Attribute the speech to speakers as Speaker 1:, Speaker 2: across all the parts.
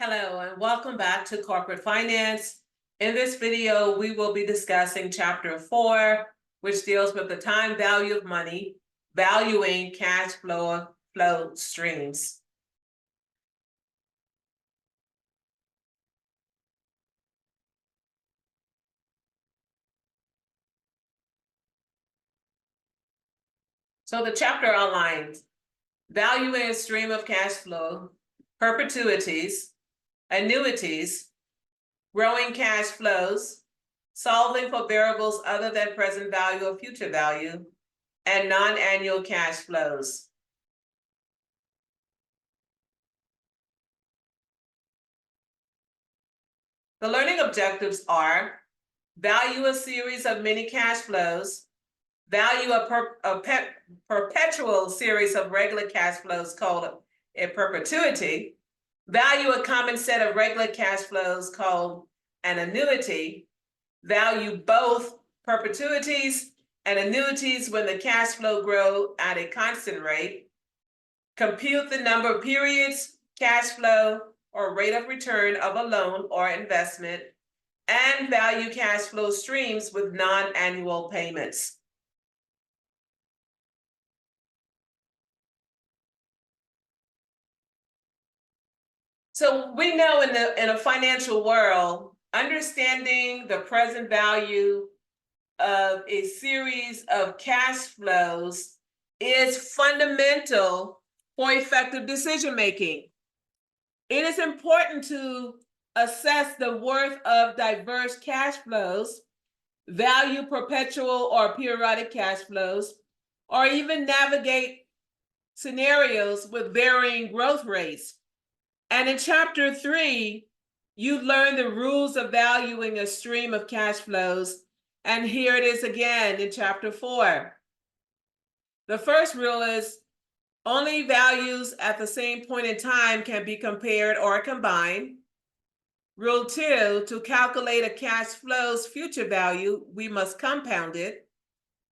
Speaker 1: Hello and welcome back to Corporate Finance. In this video, we will be discussing Chapter 4, which deals with the time value of money, valuing cash flow streams. So the chapter outlines valuing a stream of cash flow, perpetuities, annuities, growing cash flows, solving for variables other than present value or future value, and non-annual cash flows. The learning objectives are value a series of many cash flows, value a perpetual series of regular cash flows called a perpetuity, value a common set of regular cash flows called an annuity, value both perpetuities and annuities when the cash flow grow at a constant rate, compute the number of periods, cash flow, or rate of return of a loan or investment, and value cash flow streams with non-annual payments. So we know in a financial world, understanding the present value of a series of cash flows is fundamental for effective decision making. It is important to assess the worth of diverse cash flows, value perpetual or periodic cash flows, or even navigate scenarios with varying growth rates. And in Chapter 3, you learn the rules of valuing a stream of cash flows. And here it is again in Chapter 4. The first rule is only values at the same point in time can be compared or combined. Rule 2, to calculate a cash flow's future value, we must compound it.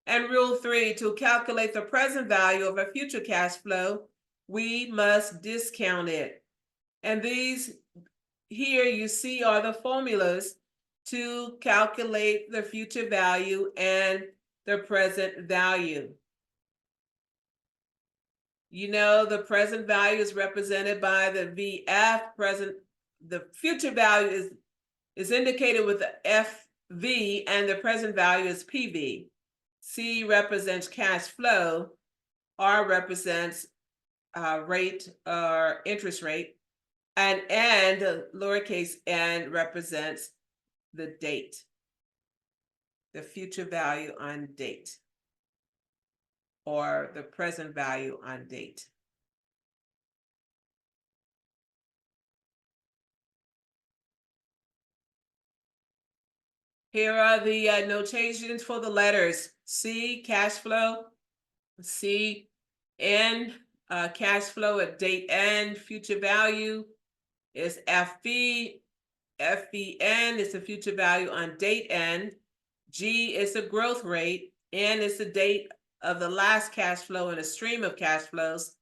Speaker 1: And Rule 3, to calculate the present value of a future cash flow, we must discount it. And these here you see are the formulas to calculate the future value and the present value. You know, the present value is represented by the VF, the future value is indicated with the FV, and the present value is PV. C represents cash flow, R represents rate or interest rate, and N, the lowercase n, represents the date, the future value on date, or the present value on date. Here are the notations for the letters. C, cash flow, C, N, cash flow at date N, future value is FV, FVN is the future value on date N, G is the growth rate, N is the date of the last cash flow in a stream of cash flows,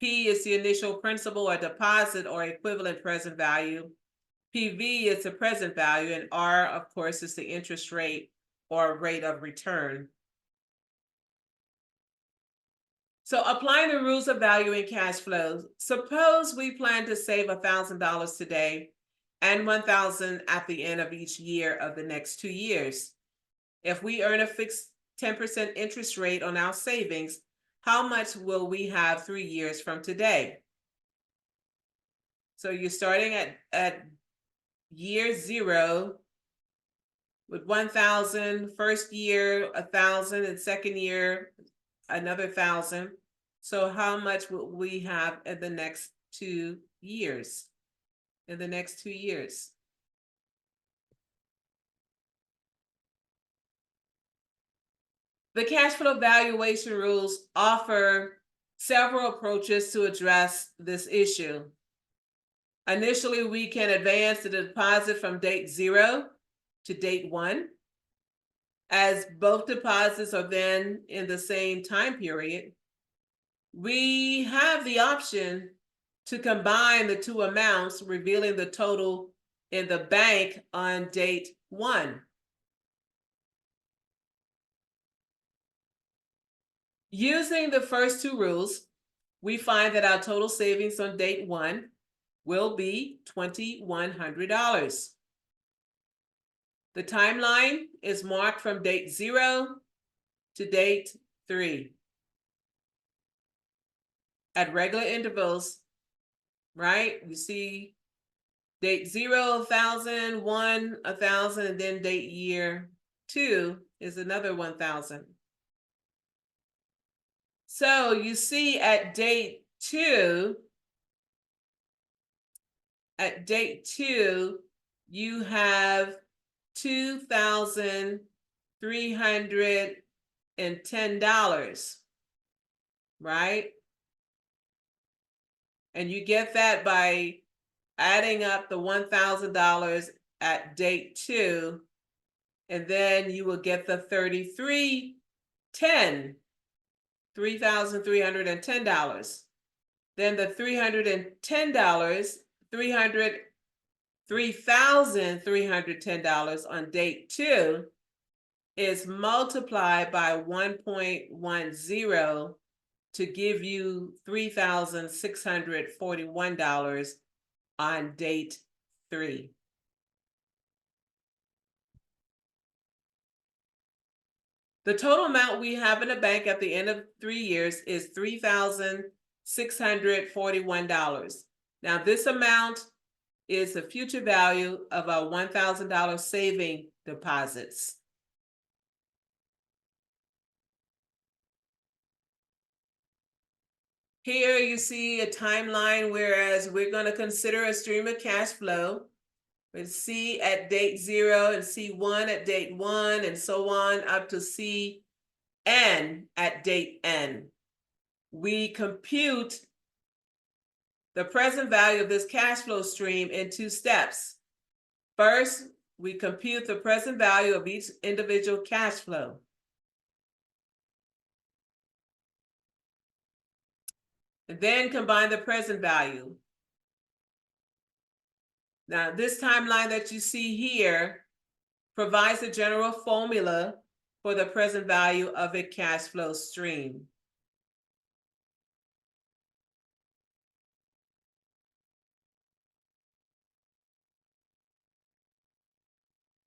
Speaker 1: P is the initial principal or deposit or equivalent present value, PV is the present value, and R, of course, is the interest rate or rate of return. So applying the rules of valuing cash flows, suppose we plan to save $1,000 today and $1,000 at the end of each year of the next 2 years. If we earn a fixed 10% interest rate on our savings, how much will we have 3 years from today? So you're starting at year 0 with 1,000, first year 1,000, and second year another 1,000. So how much will we have in the next 2 years? In the next 2 years. The cash flow valuation rules offer several approaches to address this issue. Initially, we can advance the deposit from date 0 to date 1, as both deposits are then in the same time period. We have the option to combine the two amounts, revealing the total in the bank on date 1. Using the first two rules, we find that our total savings on date 1 will be $2,100. The timeline is marked from date 0 to date 3 at regular intervals, right? You see date 0, 1,000, 1, 1,000, and then date year 2 is another 1,000. So you see at date 2, you have $2,310, right? And you get that by adding up the $1,000 at date 2, and then you will get the $3,310. Then the $310, $3,310 on date 2 is multiplied by 1.10 to give you $3,641 on date 3. The total amount we have in the bank at the end of 3 years is $3,641. Now, this amount is the future value of our $1,000 saving deposits. Here you see a timeline, whereas we're going to consider a stream of cash flow with C at date 0 and C1 at date 1 and so on up to CN at date N. We compute the present value of this cash flow stream in 2 steps. First, we compute the present value of each individual cash flow. And then combine the present value. Now, this timeline that you see here provides a general formula for the present value of a cash flow stream.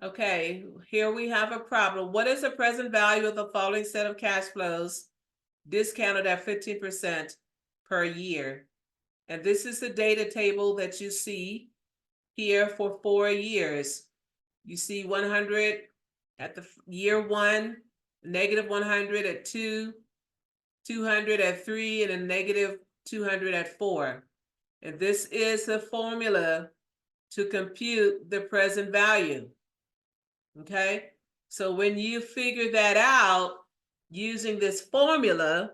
Speaker 1: Okay, here we have a problem. What is the present value of the following set of cash flows discounted at 15% per year? And this is the data table that you see here for 4 years. You see 100 at the year 1, negative 100 at 2, 200 at 3, and a negative 200 at 4. And this is the formula to compute the present value. Okay, so when you figure that out using this formula,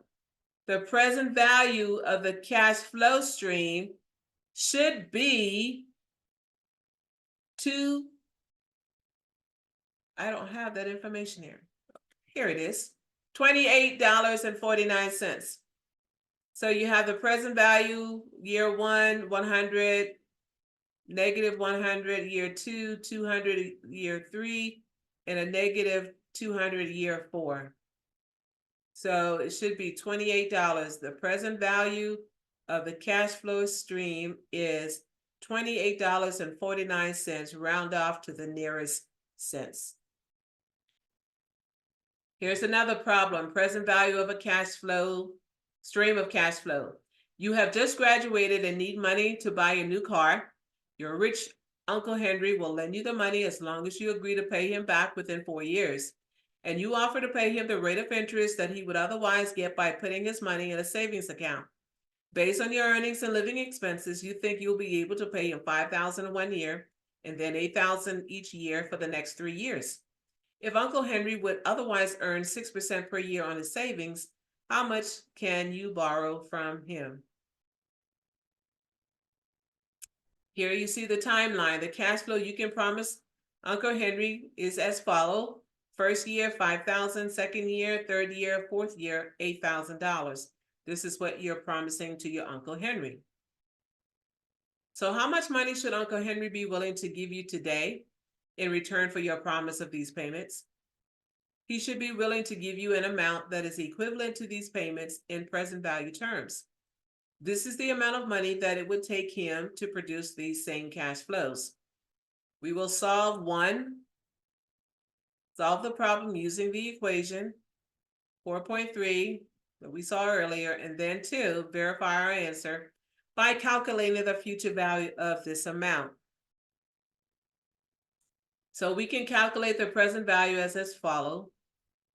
Speaker 1: the present value of the cash flow stream should be I don't have that information here. Here it is, $28.49. So you have the present value, year 1, 100, negative 100, year 2, 200, year 3, and a negative 200, year 4. So it should be $28. The present value of the cash flow stream is $28.49, round off to the nearest cents. Here's another problem, present value of a cash flow, stream of cash flow. You have just graduated and need money to buy a new car. Your rich Uncle Henry will lend you the money as long as you agree to pay him back within 4 years. And you offer to pay him the rate of interest that he would otherwise get by putting his money in a savings account. Based on your earnings and living expenses, you think you'll be able to pay him $5,000 in 1 year and then $8,000 each year for the next 3 years. If Uncle Henry would otherwise earn 6% per year on his savings, how much can you borrow from him? Here you see the timeline. The cash flow you can promise Uncle Henry is as follows. First year, $5,000, second year, third year, fourth year, $8,000. This is what you're promising to your Uncle Henry. So how much money should Uncle Henry be willing to give you today in return for your promise of these payments? He should be willing to give you an amount that is equivalent to these payments in present value terms. This is the amount of money that it would take him to produce these same cash flows. We will solve the problem using the equation 4.3 that we saw earlier, and then 2, verify our answer by calculating the future value of this amount. So we can calculate the present value as follows.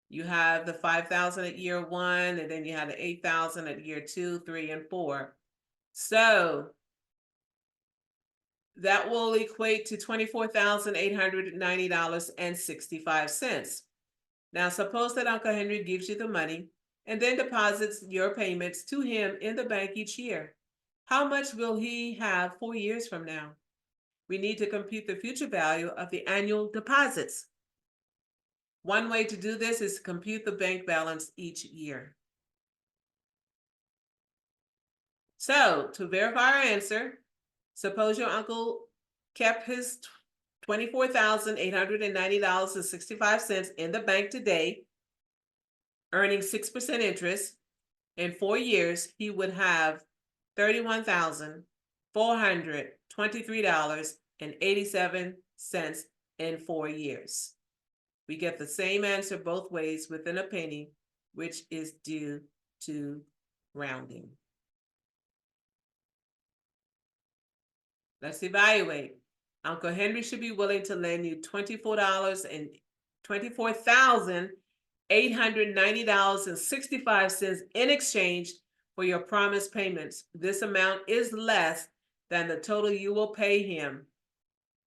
Speaker 1: You have the 5,000 at year 1, and then you have the 8,000 at year 2, 3, and 4. So that will equate to $24,890.65. Now, suppose that Uncle Henry gives you the money and then deposits your payments to him in the bank each year. How much will he have 4 years from now? We need to compute the future value of the annual deposits. One way to do this is to compute the bank balance each year. So, to verify our answer, suppose your uncle kept his $24,890.65 in the bank today, earning 6% interest. In 4 years, he would have $31,423.87 in 4 years. We get the same answer both ways within a penny, which is due to rounding. Let's evaluate. Uncle Henry should be willing to lend you $24,890.65 in exchange for your promised payments. This amount is less than the total you will pay him,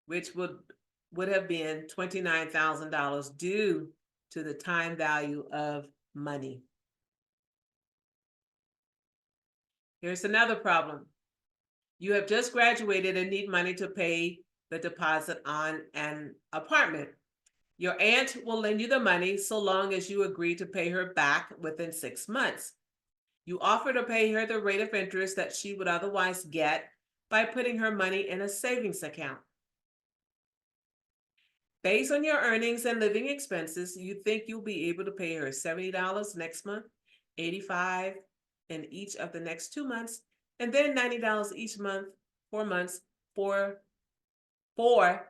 Speaker 1: which would have been $29,000 due to the time value of money. Here's another problem. You have just graduated and need money to pay the deposit on an apartment. Your aunt will lend you the money so long as you agree to pay her back within 6 months. You offer to pay her the rate of interest that she would otherwise get by putting her money in a savings account. Based on your earnings and living expenses, you think you'll be able to pay her $70 next month, $85 in each of the next 2 months, and then $90 each month, 4 months, 4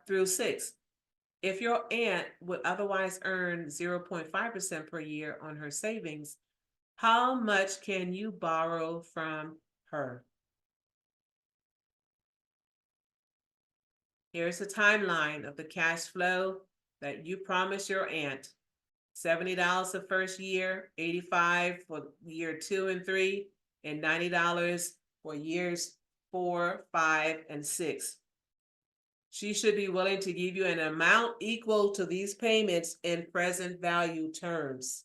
Speaker 1: through 6. If your aunt would otherwise earn 0.5% per year on her savings, how much can you borrow from her? Here's a timeline of the cash flow that you promised your aunt. $70 the first year, $85 for year 2 and 3, and $90 for years 4, 5, and 6. She should be willing to give you an amount equal to these payments in present value terms.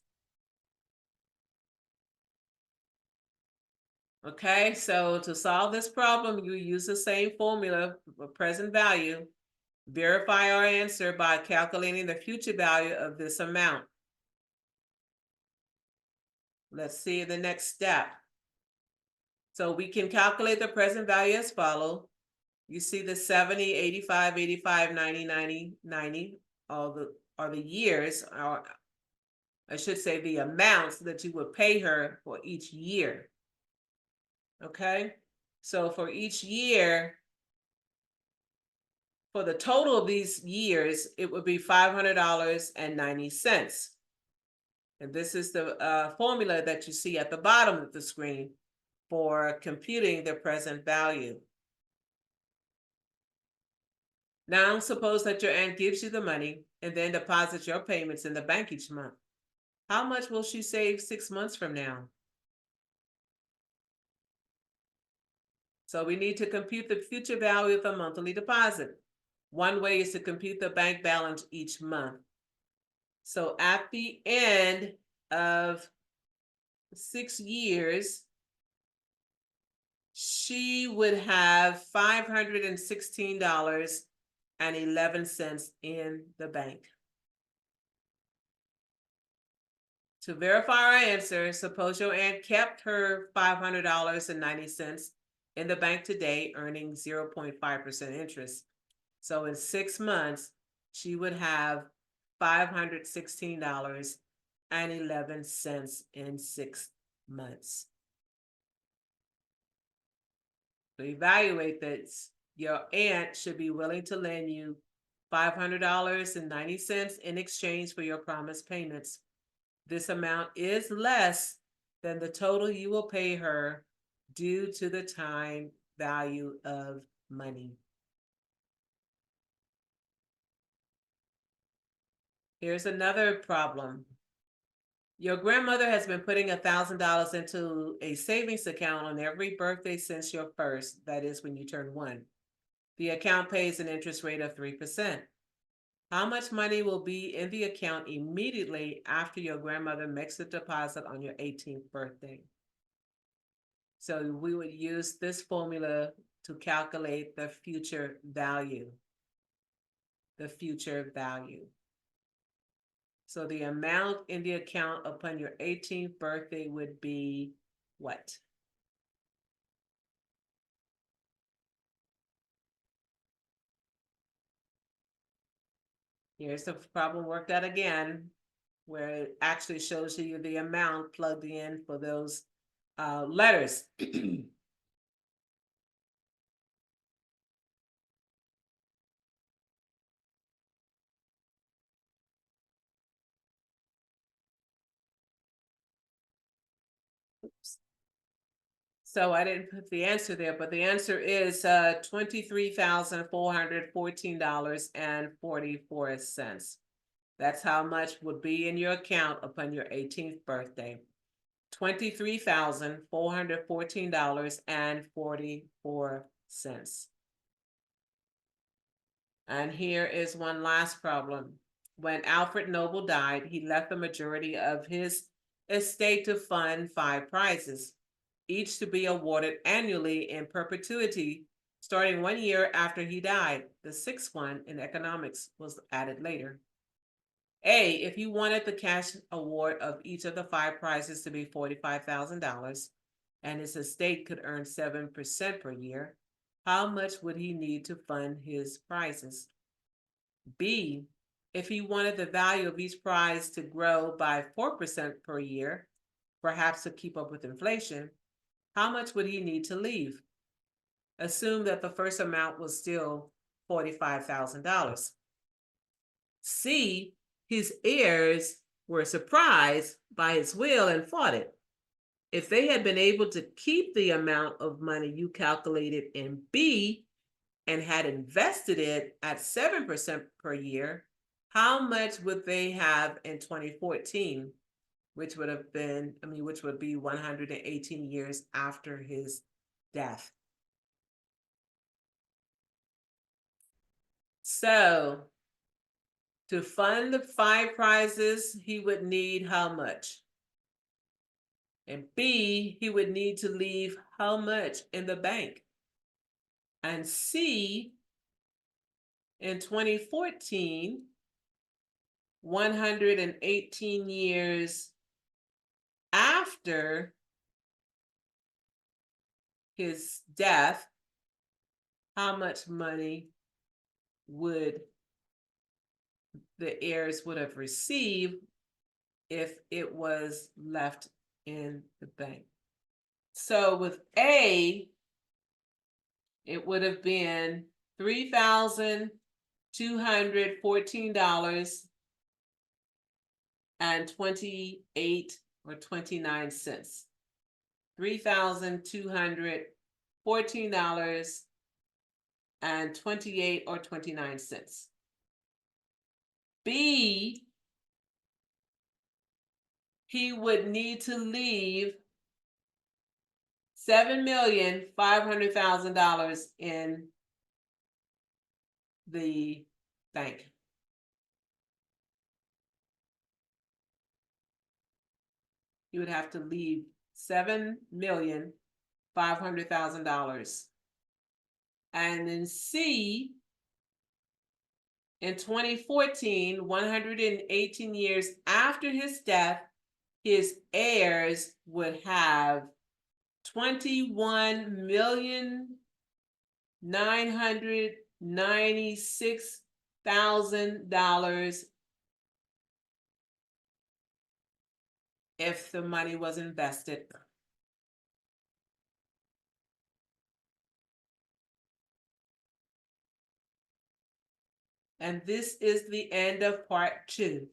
Speaker 1: Okay, so to solve this problem, you use the same formula for present value. Verify our answer by calculating the future value of this amount. Let's see the next step. So we can calculate the present value as follows. You see the 70, 85, 85, 90, 90, 90, are the years, or I should say the amounts that you would pay her for each year. Okay, so for each year, for the total of these years, it would be $500.90. And this is the formula that you see at the bottom of the screen for computing the present value. Now, suppose that your aunt gives you the money and then deposits your payments in the bank each month. How much will she save 6 months from now? So we need to compute the future value of the monthly deposit. One way is to compute the bank balance each month. So at the end of 6 years, she would have $516.11 in the bank. To verify our answer, suppose your aunt kept her $500.90 in the bank today, earning 0.5% interest. So in 6 months, she would have $516.11 in 6 months. To evaluate this, your aunt should be willing to lend you $500.90 in exchange for your promised payments. This amount is less than the total you will pay her due to the time value of money. Here's another problem. Your grandmother has been putting $1,000 into a savings account on every birthday since your first, that is when you turn 1. The account pays an interest rate of 3%. How much money will be in the account immediately after your grandmother makes the deposit on your 18th birthday? So we would use this formula to calculate the future value. The future value. So the amount in the account upon your 18th birthday would be what? Here's the problem worked out again, where it actually shows you the amount plugged in for those letters. Oops. So I didn't put the answer there, but the answer is $23,414.44. That's how much would be in your account upon your 18th birthday. $23,414.44. And here is one last problem. When Alfred Noble died, he left the majority of his estate to fund 5 prizes, each to be awarded annually in perpetuity, starting 1 year after he died. The 6th one in economics was added later. A, if you wanted the cash award of each of the 5 prizes to be $45,000 and his estate could earn 7% per year, how much would he need to fund his prizes? B, if he wanted the value of each prize to grow by 4% per year, perhaps to keep up with inflation, how much would he need to leave? Assume that the first amount was still $45,000. C, his heirs were surprised by his will and fought it. If they had been able to keep the amount of money you calculated in B and had invested it at 7% per year, how much would they have in 2014, which would be 118 years after his death? So to fund the 5 prizes, he would need how much? And B, he would need to leave how much in the bank? And C, in 2014, 118 years after his death, how much money would the heirs would have received if it was left in the bank? So with A, it would have been $3,214.28 or 29 cents. $3,214.28 or 29 cents. B, he would need to leave $7,500,000 in the bank. You would have to leave $7,500,000. And then C, in 2014, 118 years after his death, his heirs would have $21,996,000 if the money was invested. And this is the end of part 2.